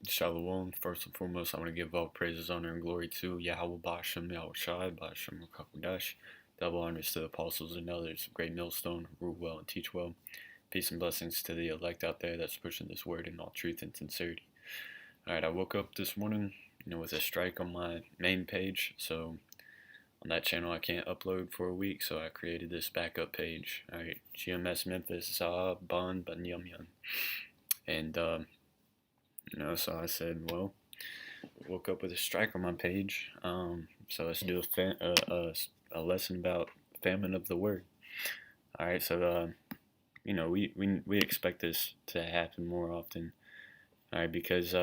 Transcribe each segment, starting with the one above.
Shalom. First and foremost, I want to give all praises, honor, and glory to Yahweh Bashem, Yahweh Shai, Bashem Rakakodash. Double honors to the apostles and elders, great millstone, rule well and teach well. Peace and blessings to the elect out there that's pushing this word in all truth and sincerity. Alright, I woke up this morning, with a strike on my main page, so on that channel I can't upload for a week, so I created this backup page. Alright, GMS Memphis, Ban, Yum. And, so I said, well, woke up with a strike on my page. So let's do a lesson about famine of the word. All right, so we expect this to happen more often. All right, because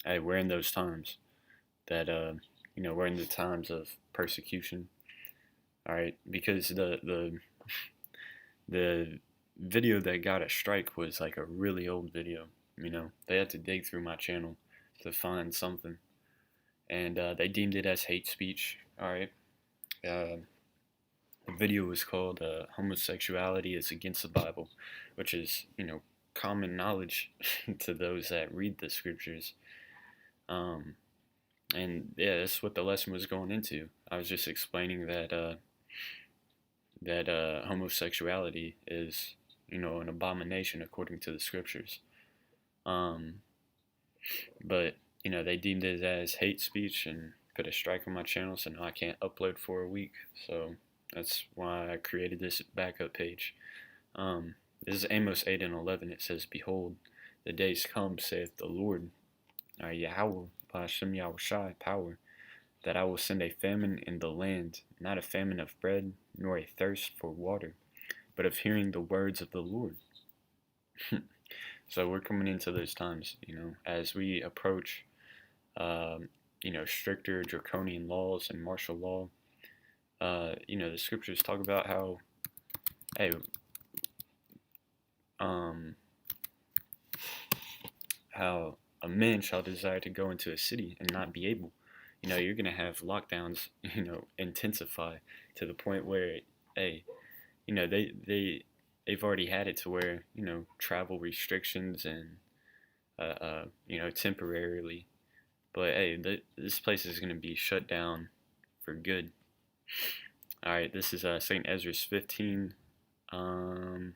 hey, we're in those times that we're in the times of persecution. All right, because the video that got a strike was like a really old video. They had to dig through my channel to find something, and they deemed it as hate speech. All right. The video was called "Homosexuality is Against the Bible," which is common knowledge to those that read the scriptures. And yeah, that's what the lesson was going into. I was just explaining that homosexuality is an abomination according to the scriptures. But they deemed it as hate speech and put a strike on my channel, so now I can't upload for a week. So that's why I created this backup page. This is Amos 8 and 11. It says, "Behold, the days come, saith the Lord, Yahweh, Hashem Yahweh Shai, power, that I will send a famine in the land, not a famine of bread, nor a thirst for water, but of hearing the words of the Lord." So we're coming into those times, as we approach, stricter draconian laws and martial law. The scriptures talk about how, hey, how a man shall desire to go into a city and not be able. You're gonna have lockdowns, intensify to the point where, hey, they've already had it to where travel restrictions and temporarily, but hey, this place is gonna be shut down for good. All right, this is Saint Ezra's 15, and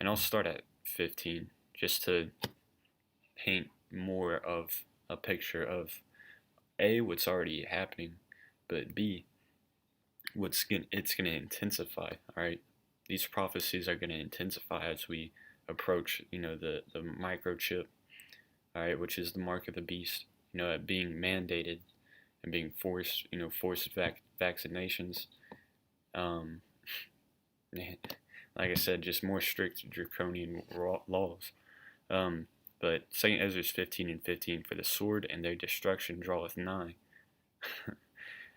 I'll start at 15 just to paint more of a picture of A, what's already happening, but B, it's gonna intensify. All right. These prophecies are going to intensify as we approach, the microchip, all right, which is the mark of the beast, being mandated and being forced, forced vaccinations. Like I said, just more strict draconian laws. But St. Ezra's 15 and 15, "For the sword and their destruction draweth nigh,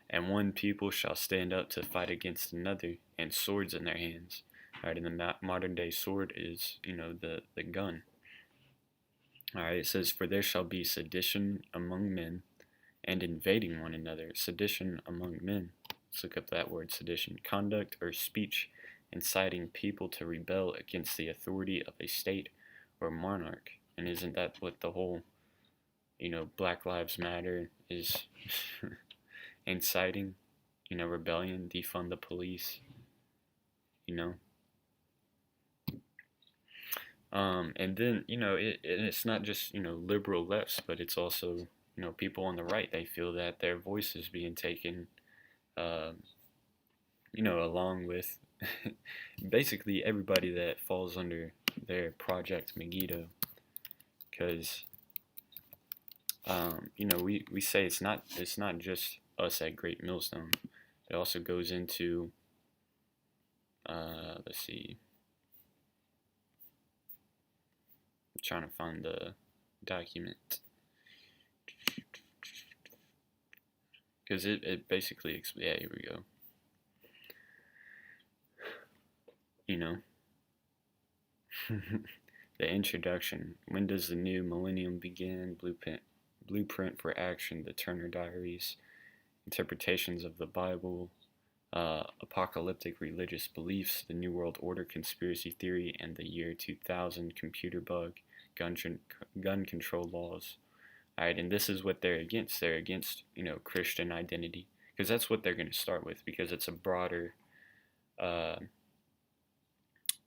and one people shall stand up to fight against another, and swords in their hands." All right, and the modern day sword is, the gun. All right, it says, "For there shall be sedition among men, and invading one another." Sedition among men. Let's look up that word, sedition. "Conduct or speech inciting people to rebel against the authority of a state or monarch." And isn't that what the whole, Black Lives Matter is inciting, rebellion, defund the police, and then, it's not just, liberal lefts, but it's also, people on the right. They feel that their voice is being taken, along with basically everybody that falls under their Project Megiddo. Because, we say it's not just us at Great Millstone. It also goes into, let's see, I'm trying to find the document, because it basically, yeah, here we go. The introduction. "When does the new millennium begin? Blueprint for action. The Turner Diaries. Interpretations of the Bible. Apocalyptic religious beliefs. The New World Order conspiracy theory and the year 2000 computer bug. gun control laws. All right, and this is what they're against. They're against, Christian identity, because that's what they're going to start with, because it's a broader, uh,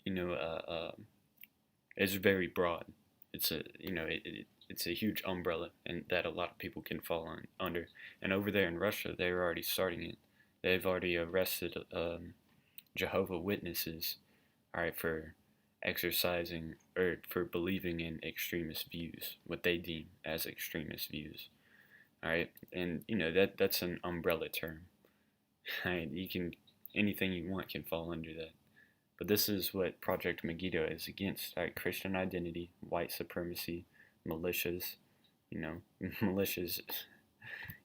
you know, it's very broad. It's a, it's a huge umbrella, and that a lot of people can fall under. And over there in Russia, they're already starting it. They've already arrested Jehovah Witnesses, all right, for exercising or for believing in extremist views, what they deem as extremist views. All right, and that's an umbrella term. Right? You can anything you want can fall under that. But this is what Project Megiddo is against. All right, Christian identity, white supremacy, militias. Militias.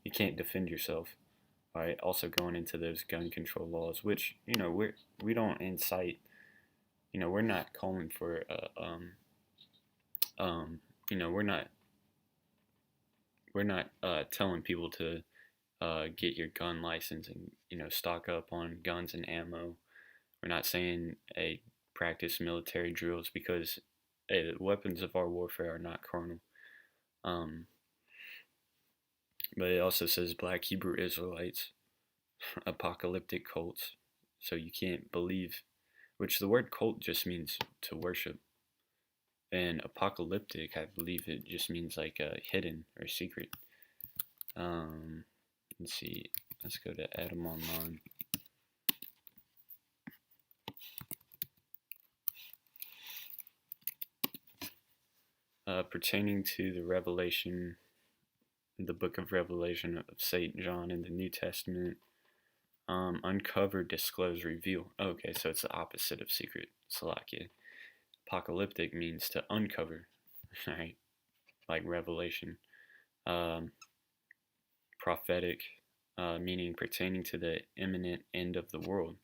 You can't defend yourself. All right. Also going into those gun control laws, which we don't incite. We're not calling for we're not telling people to get your gun license and stock up on guns and ammo. We're not saying practice military drills, because the weapons of our warfare are not carnal. Um, but it also says Black Hebrew Israelites, apocalyptic cults. So you can't believe, which the word cult just means to worship. And apocalyptic, I believe it just means like hidden or secret. Let's see. Let's go to Adam Online. Pertaining to the Revelation, the book of Revelation of St. John in the New Testament, uncover, disclose, reveal. Okay, so it's the opposite of secret. Salakia. Apocalyptic means to uncover, right? Like Revelation. Prophetic, meaning pertaining to the imminent end of the world,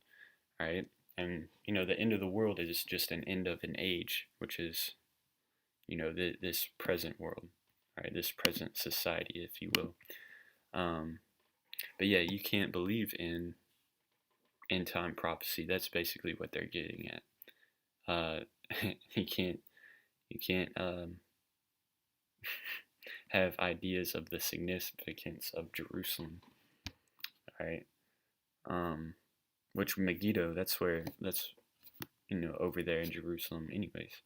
right? And the end of the world is just an end of an age, which is this present world, right? This present society, if you will. But yeah, you can't believe in end time prophecy. That's basically what they're getting at. You can't have ideas of the significance of Jerusalem, right? Which Megiddo, that's over there in Jerusalem, anyways.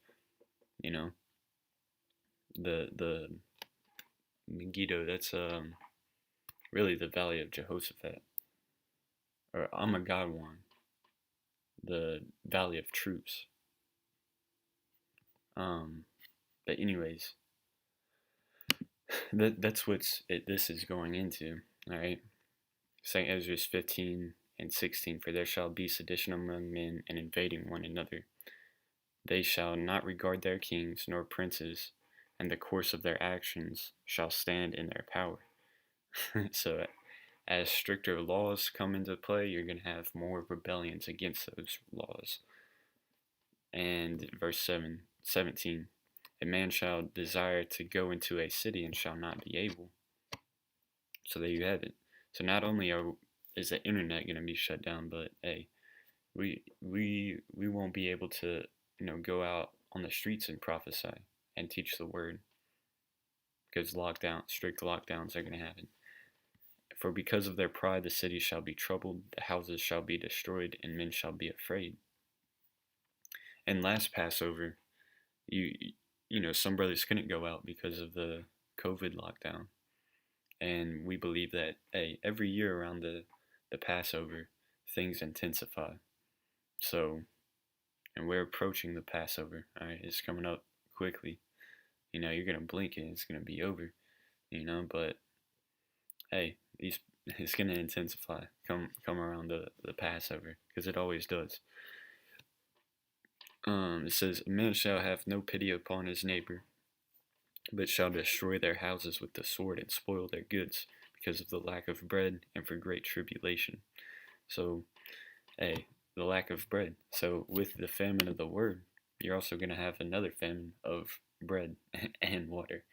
The Megiddo, that's really the Valley of Jehoshaphat, or Amagadwan, the Valley of Troops. But anyways, that's this is going into. All right, St. Ezra's 15 and 16. For there shall be sedition among men, and invading one another. They shall not regard their kings nor princes, and the course of their actions shall stand in their power. So as stricter laws come into play, you're going to have more rebellions against those laws. And verse 17, a man shall desire to go into a city and shall not be able. So there you have it. So not only is the internet going to be shut down, but hey, we won't be able to go out on the streets and prophesy and teach the word, because strict lockdowns are going to happen. For because of their pride the cities shall be troubled, the houses shall be destroyed, and men shall be afraid. And last Passover, some brothers couldn't go out because of the COVID lockdown. And we believe that every year around the Passover, things intensify. So, and we're approaching the Passover. All right, it's coming up quickly. You're gonna blink and it's gonna be over. But hey, it's gonna intensify. Come around the Passover, because it always does. It says, a man shall have no pity upon his neighbor, but shall destroy their houses with the sword and spoil their goods, because of the lack of bread and for great tribulation. So, the lack of bread. So with the famine of the word, you're also going to have another famine of bread and water,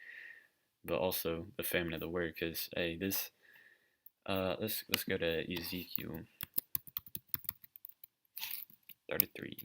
but also the famine of the word. Because let's go to Ezekiel 33.